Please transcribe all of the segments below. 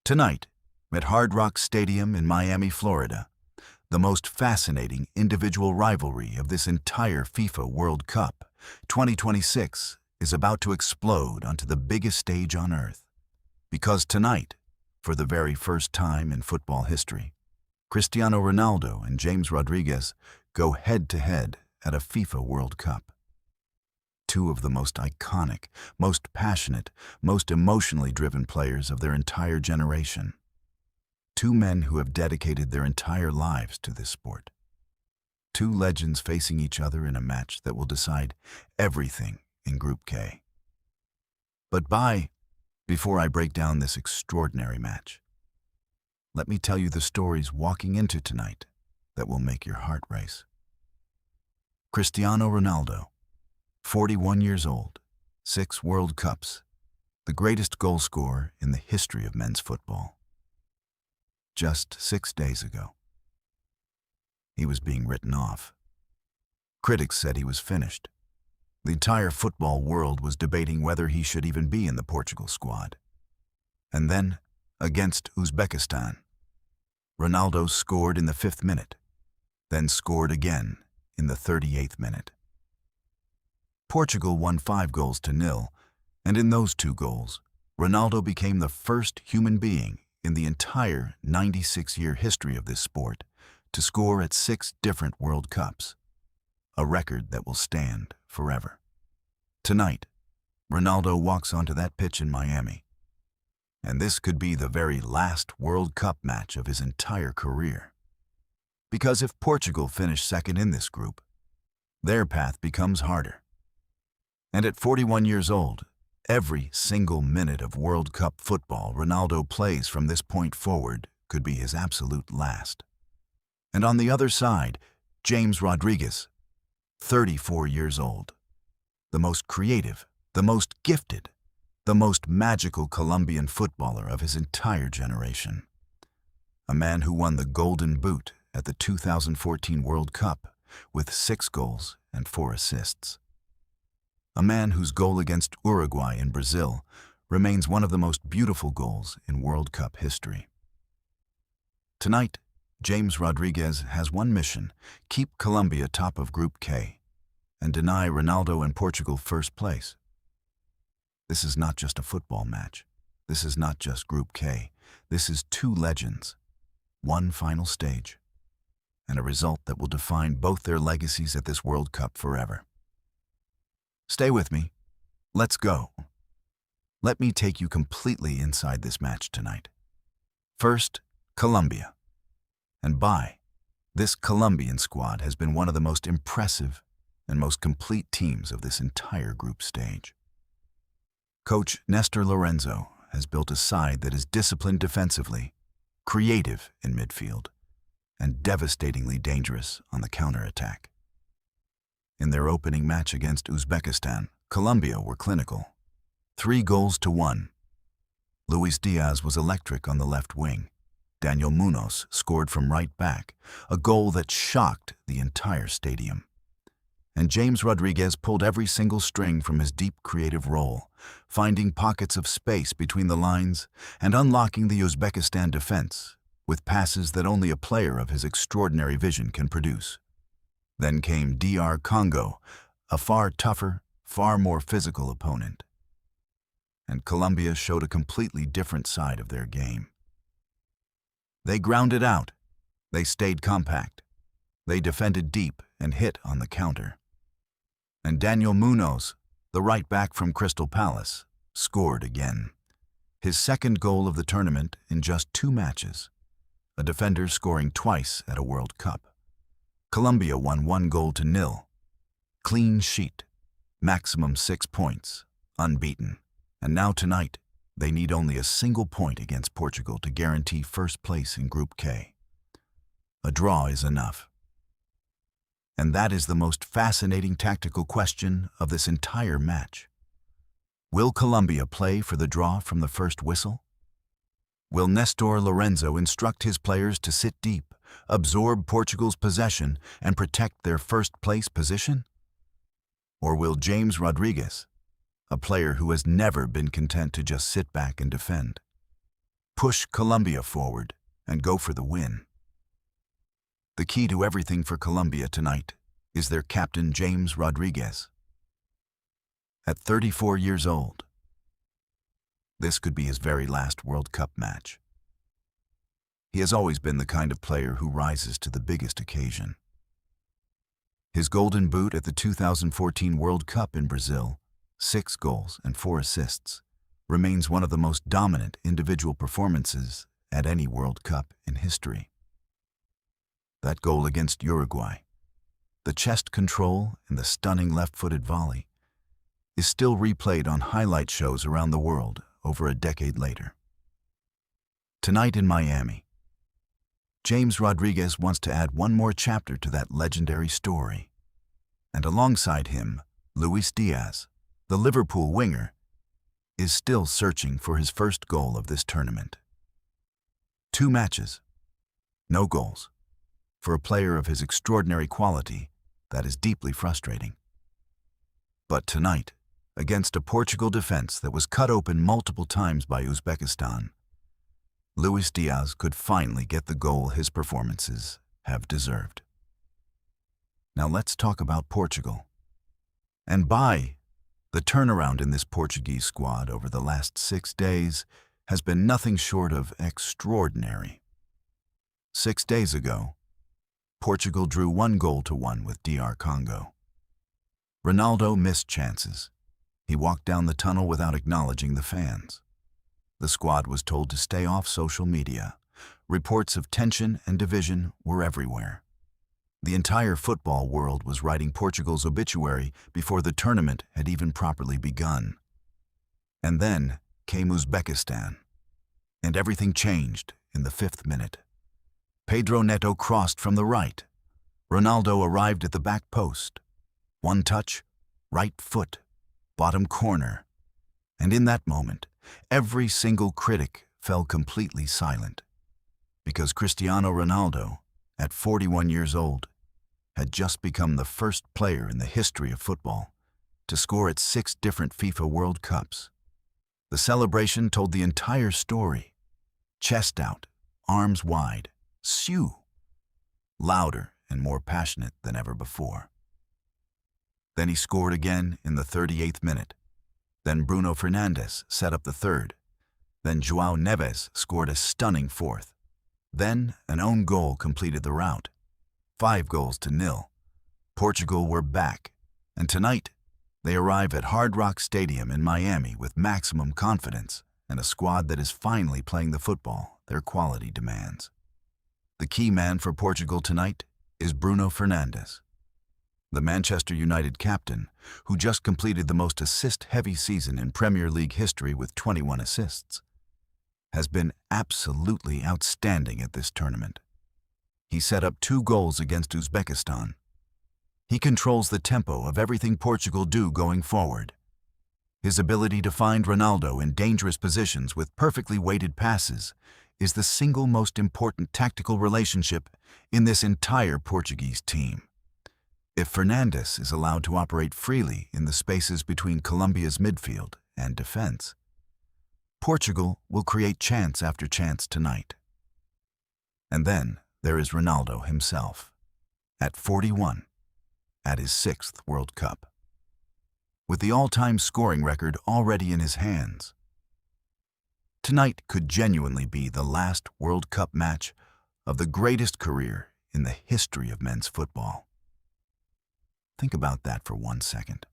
Tonight, at Hard Rock Stadium in Miami, Florida, the most fascinating individual rivalry of this entire FIFA World Cup 2026 is about to explode onto the biggest stage on earth. Because tonight, for the very first time in football history, Cristiano Ronaldo and James Rodriguez go head-to-head at a FIFA World Cup. Two of the most iconic, most passionate, most emotionally driven players of their entire generation. Two men who have dedicated their entire lives to this sport. Two legends facing each other in a match that will decide everything in Group K. But before I break down this extraordinary match, let me tell you the stories walking into tonight that will make your heart race. Cristiano Ronaldo, 41 years old, 6 World Cups, the greatest goal scorer in the history of men's football. Just 6 days ago, he was being written off. Critics said he was finished. The entire football world was debating whether he should even be in the Portugal squad. And then, against Uzbekistan, Ronaldo scored in the 5th minute, then scored again in the 38th minute. Portugal won 5-0, and in those 2 goals, Ronaldo became the first human being in the entire 96-year history of this sport to score at 6 different World Cups, a record that will stand forever. Tonight, Ronaldo walks onto that pitch in Miami, and this could be the very last World Cup match of his entire career. Because if Portugal finish second in this group, their path becomes harder. And at 41 years old, every single minute of World Cup football Ronaldo plays from this point forward could be his absolute last. And on the other side, James Rodriguez, 34 years old, the most creative, the most gifted, the most magical Colombian footballer of his entire generation. A man who won the Golden Boot at the 2014 World Cup with 6 goals and 4 assists. A man whose goal against Uruguay in Brazil remains one of the most beautiful goals in World Cup history. Tonight, James Rodriguez has one mission: keep Colombia top of Group K and deny Ronaldo and Portugal first place. This is not just a football match. This is not just Group K. This is 2 legends, one final stage, and a result that will define both their legacies at this World Cup forever. Stay with me. Let's go. Let me take you completely inside this match tonight. First, Colombia. And this Colombian squad has been one of the most impressive and most complete teams of this entire group stage. Coach Nestor Lorenzo has built a side that is disciplined defensively, creative in midfield, and devastatingly dangerous on the counterattack. In their opening match against Uzbekistan, Colombia were clinical. 3-1. Luis Diaz was electric on the left wing. Daniel Munoz scored from right back, a goal that shocked the entire stadium. And James Rodriguez pulled every single string from his deep creative role, finding pockets of space between the lines and unlocking the Uzbekistan defense with passes that only a player of his extraordinary vision can produce. Then came DR Congo, a far tougher, far more physical opponent. And Colombia showed a completely different side of their game. They grounded out, they stayed compact, they defended deep and hit on the counter. And Daniel Munoz, the right back from Crystal Palace, scored again. His 2nd goal of the tournament in just 2 matches, a defender scoring twice at a World Cup. Colombia won 1-0. Clean sheet, maximum 6 points, unbeaten. And now tonight, they need only a single point against Portugal to guarantee first place in Group K. A draw is enough. And that is the most fascinating tactical question of this entire match. Will Colombia play for the draw from the first whistle? Will Nestor Lorenzo instruct his players to sit deep, absorb Portugal's possession, and protect their first-place position? Or will James Rodriguez, a player who has never been content to just sit back and defend, Push Colombia forward and go for the win. The key to everything for Colombia tonight is their captain James Rodriguez. At 34 years old, this could be his very last World Cup match. He has always been the kind of player who rises to the biggest occasion. His golden boot at the 2014 World Cup in Brazil, 6 goals and 4 assists, remains one of the most dominant individual performances at any World Cup in history. That goal against Uruguay, the chest control and the stunning left-footed volley, is still replayed on highlight shows around the world over a decade later. Tonight in Miami, James Rodriguez wants to add one more chapter to that legendary story. And alongside him, Luis Diaz, the Liverpool winger, is still searching for his first goal of this tournament. 2 matches, no goals. For a player of his extraordinary quality, that is deeply frustrating. But tonight, against a Portugal defense that was cut open multiple times by Uzbekistan, Luis Diaz could finally get the goal his performances have deserved. Now let's talk about Portugal. And the turnaround in this Portuguese squad over the last 6 days has been nothing short of extraordinary. 6 days ago, Portugal drew 1-1 with DR Congo. Ronaldo missed chances. He walked down the tunnel without acknowledging the fans. The squad was told to stay off social media. Reports of tension and division were everywhere. The entire football world was writing Portugal's obituary before the tournament had even properly begun. And then came Uzbekistan. And everything changed in the 5th minute. Pedro Neto crossed from the right. Ronaldo arrived at the back post. One touch, right foot, bottom corner. And in that moment, every single critic fell completely silent. Because Cristiano Ronaldo, at 41 years old, had just become the first player in the history of football to score at 6 different FIFA World Cups. The celebration told the entire story. Chest out, arms wide, Siu, louder and more passionate than ever before. Then he scored again in the 38th minute. Then Bruno Fernandes set up the 3rd. Then João Neves scored a stunning 4th. Then an own goal completed the rout. 5-0. Portugal were back, and tonight they arrive at Hard Rock Stadium in Miami with maximum confidence and a squad that is finally playing the football their quality demands. The key man for Portugal tonight is Bruno Fernandes. The Manchester United captain, who just completed the most assist-heavy season in Premier League history with 21 assists, has been absolutely outstanding at this tournament. He set up 2 goals against Uzbekistan. He controls the tempo of everything Portugal do going forward. His ability to find Ronaldo in dangerous positions with perfectly weighted passes is the single most important tactical relationship in this entire Portuguese team. If Fernandes is allowed to operate freely in the spaces between Colombia's midfield and defense, Portugal will create chance after chance tonight. And then there is Ronaldo himself, at 41, at his 6th World Cup. With the all-time scoring record already in his hands, tonight could genuinely be the last World Cup match of the greatest career in the history of men's football. Think about that for 1 second.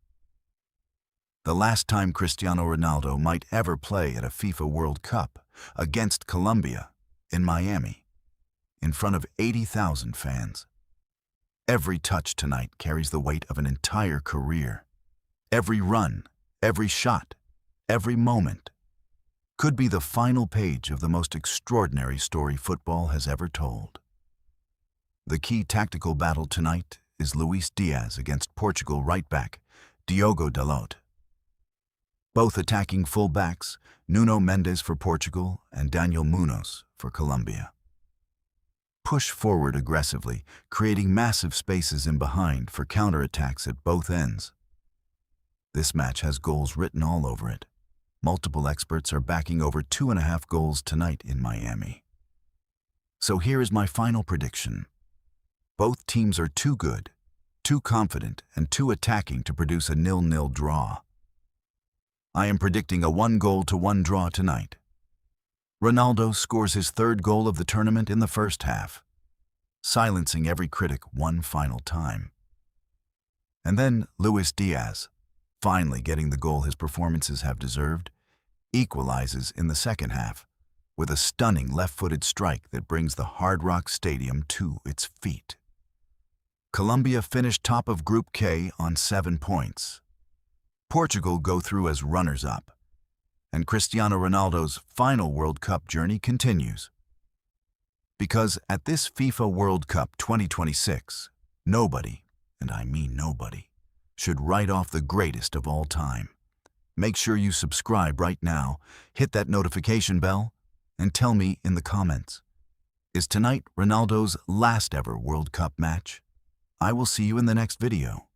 The last time Cristiano Ronaldo might ever play at a FIFA World Cup against Colombia in Miami, in front of 80,000 fans. Every touch tonight carries the weight of an entire career. Every run, every shot, every moment could be the final page of the most extraordinary story football has ever told. The key tactical battle tonight is Luis Diaz against Portugal right-back Diogo Dalot. Both attacking full-backs, Nuno Mendes for Portugal and Daniel Munoz for Colombia. Push forward aggressively, creating massive spaces in behind for counterattacks at both ends. This match has goals written all over it. multiple experts are backing over 2.5 goals tonight in Miami. So here is my final prediction. Both teams are too good, too confident, and too attacking to produce a 0-0 draw. I am predicting a 1-1 draw tonight. Ronaldo scores his third goal of the tournament in the first half, silencing every critic one final time. And then Diaz, finally getting the goal his performances have deserved, equalizes in the second half with a stunning left-footed strike that brings the Hard Rock Stadium to its feet. Colombia finished top of Group K on 7 points. Portugal go through as runners-up, and Cristiano Ronaldo's final World Cup journey continues. Because at this FIFA World Cup 2026, nobody, and I mean nobody, should write off the greatest of all time. Make sure you subscribe right now, hit that notification bell, and tell me in the comments, is tonight Ronaldo's last ever World Cup match? I will see you in the next video.